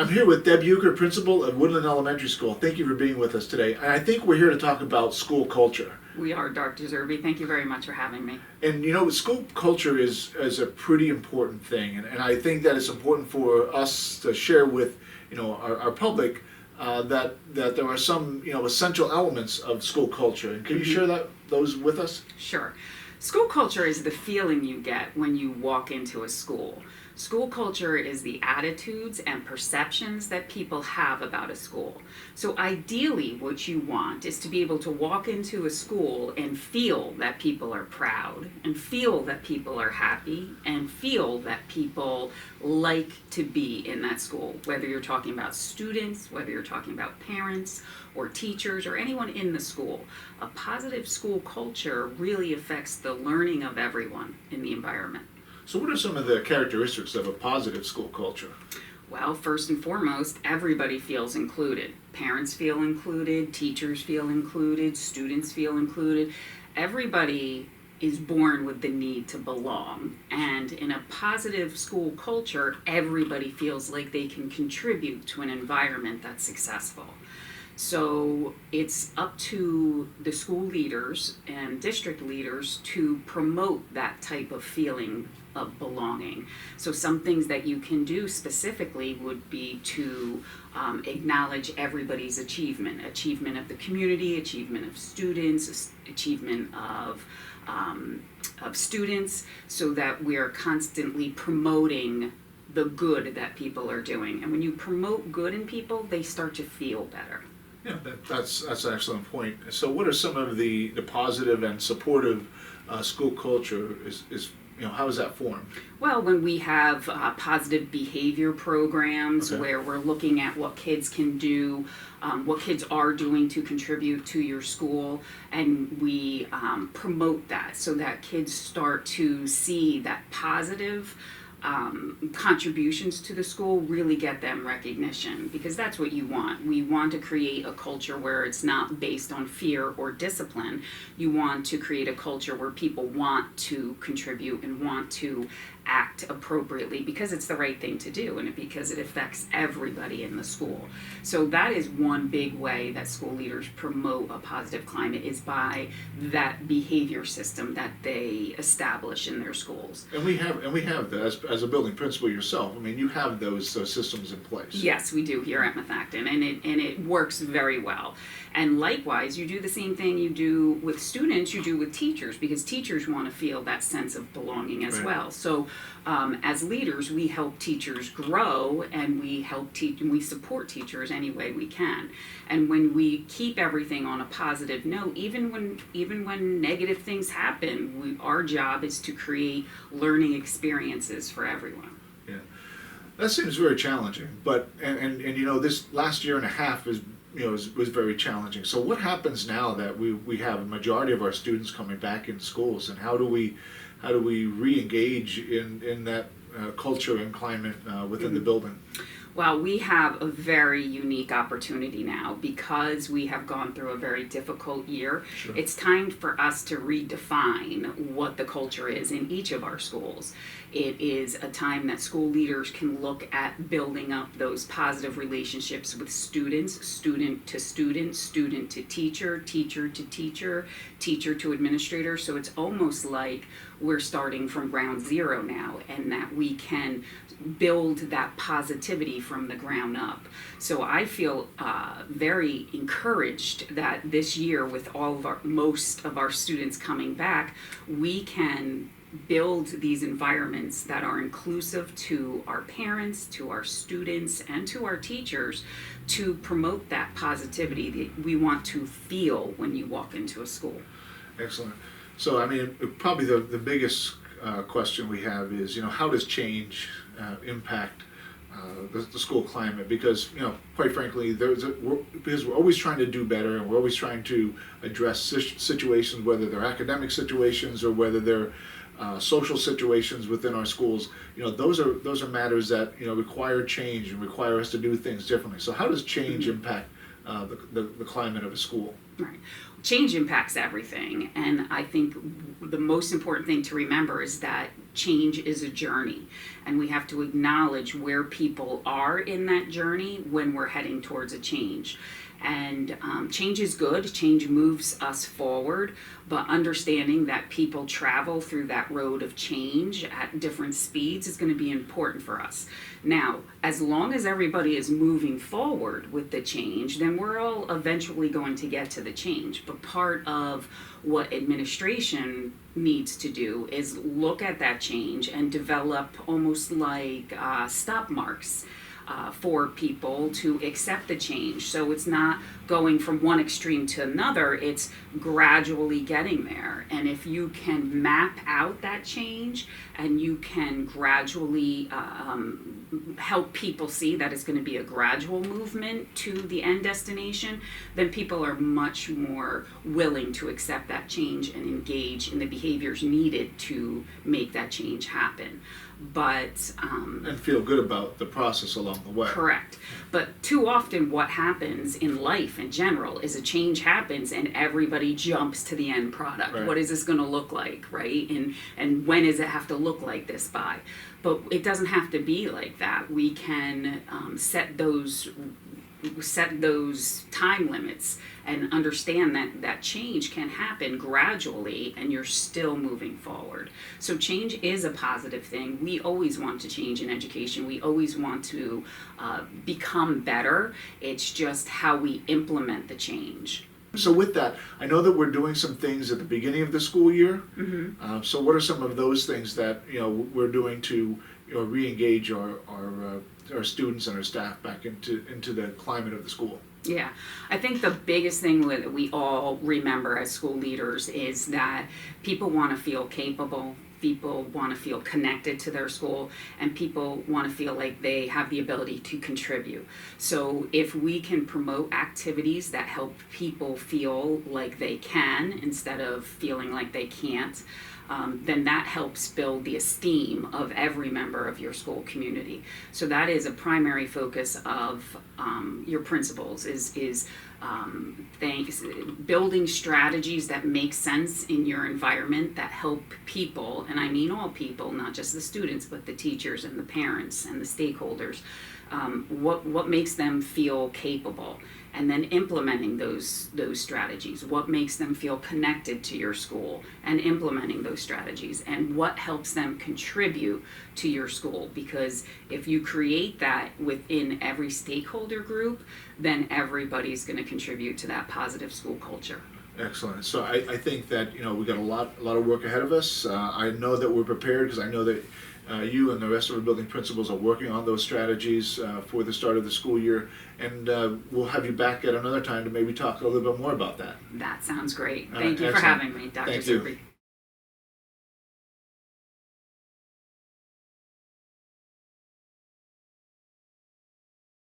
I'm here with Deb Euker, principal at Woodland Elementary School. Thank you for being with us today. And I think we're here to talk about school culture. We are, Dr. Zerbe. Thank you very much for having me. And you know, school culture is a pretty important thing, and I think that it's important for us to share with our public that there are some essential elements of school culture. And can you share those with us? Sure. School culture is the feeling you get when you walk into a school. School culture is the attitudes and perceptions that people have about a school. So ideally what you want is to be able to walk into a school and feel that people are proud, and feel that people are happy, and feel that people like to be in that school. Whether you're talking about students, whether you're talking about parents or teachers or anyone in the school. A positive school culture really affects the learning of everyone in the environment. So what are some of the characteristics of a positive school culture? Well, first and foremost, everybody feels included. Parents feel included, teachers feel included, students feel included. Everybody is born with the need to belong. And in a positive school culture, everybody feels like they can contribute to an environment that's successful. So it's up to the school leaders and district leaders to promote that type of feeling of belonging. So some things that you can do specifically would be to acknowledge everybody's achievement of the community, achievement of students, achievement of students, so that we're constantly promoting the good that people are doing. And when you promote good in people, they start to feel better. Yeah, that's an excellent point. So what are some of the positive and supportive school culture is how is that formed? Well, when we have positive behavior programs where we're looking at what kids can do, what kids are doing to contribute to your school, and we promote that so that kids start to see that positive contributions to the school really get them recognition, because that's what you want. We want to create a culture where it's not based on fear or discipline. You want to create a culture where people want to contribute and want to act appropriately because it's the right thing to do and because it affects everybody in the school. So that is one big way that school leaders promote a positive climate, is by that behavior system that they establish in their schools. And we have that as a building principal yourself. I mean, you have those systems in place. Yes, we do here at Methacton, and it works very well. And likewise, you do the same thing you do with students, you do with teachers, because teachers want to feel that sense of belonging as well. So as leaders, we help teachers grow, and we we support teachers any way we can. And when we keep everything on a positive note, even when negative things happen, our job is to create learning experiences for everyone. Yeah, that seems very challenging. But and this last year and a half was very challenging. So what happens now that we have a majority of our students coming back in schools, and how do we re-engage in that culture and climate within the building? Well, we have a very unique opportunity now because we have gone through a very difficult year. Sure. It's time for us to redefine what the culture is in each of our schools. It is a time that school leaders can look at building up those positive relationships with students, student to student, student to teacher, teacher to teacher, teacher to administrator. So it's almost like we're starting from ground zero now, and that we can build that positivity from the ground up. So I feel very encouraged that this year, with most of our students coming back, we can build these environments that are inclusive to our parents, to our students, and to our teachers, to promote that positivity that we want to feel when you walk into a school. Excellent. So, I mean, probably the biggest question we have is, how does change impact the school climate? Because, quite frankly, because we're always trying to do better, and we're always trying to address situations, whether they're academic situations or whether they're social situations within our schools. Those are matters that require change and require us to do things differently. So, how does change impact the climate of a school? Right. Change impacts everything, and I think the most important thing to remember is that change is a journey, and we have to acknowledge where people are in that journey when we're heading towards a change. And change is good, change moves us forward, but understanding that people travel through that road of change at different speeds is going to be important for us. Now, as long as everybody is moving forward with the change, then we're all eventually going to get to the change. But part of what administration needs to do is look at that change and develop almost like stop marks for people to accept the change. So it's not going from one extreme to another, it's gradually getting there. And if you can map out that change and you can gradually help people see that it's going to be a gradual movement to the end destination, then people are much more willing to accept that change and engage in the behaviors needed to make that change happen. But and feel good about the process along the way. correct. But too often what happens in life in general is a change happens and everybody jumps to the end product. Right. What is this going to look like, right? And when does it have to look like this by? But it doesn't have to be like that. We can set those time limits and understand that change can happen gradually and you're still moving forward. So change is a positive thing. We always want to change in education. We always want to become better. It's just how we implement the change. So with that, I know that we're doing some things at the beginning of the school year. Mm-hmm. So what are some of those things that we're doing to re-engage our students and our staff back into the climate of the school? Yeah, I think the biggest thing that we all remember as school leaders is that people want to feel capable, people want to feel connected to their school, and people want to feel like they have the ability to contribute. So if we can promote activities that help people feel like they can instead of feeling like they can't, then that helps build the esteem of every member of your school community. So that is a primary focus of your principals is building strategies that make sense in your environment that help people, and I mean all people, not just the students, but the teachers and the parents and the stakeholders. What makes them feel capable, and then implementing those strategies. What makes them feel connected to your school, and implementing those strategies, and what helps them contribute to your school. Because if you create that within every stakeholder group, then everybody's going to contribute to that positive school culture. Excellent. So I think that we got a lot of work ahead of us. I know that we're prepared because I know that you and the rest of our building principals are working on those strategies for the start of the school year, and we'll have you back at another time to maybe talk a little bit more about that. That sounds great. Thank you for excellent. having me, Dr. Thank you. Zerbe.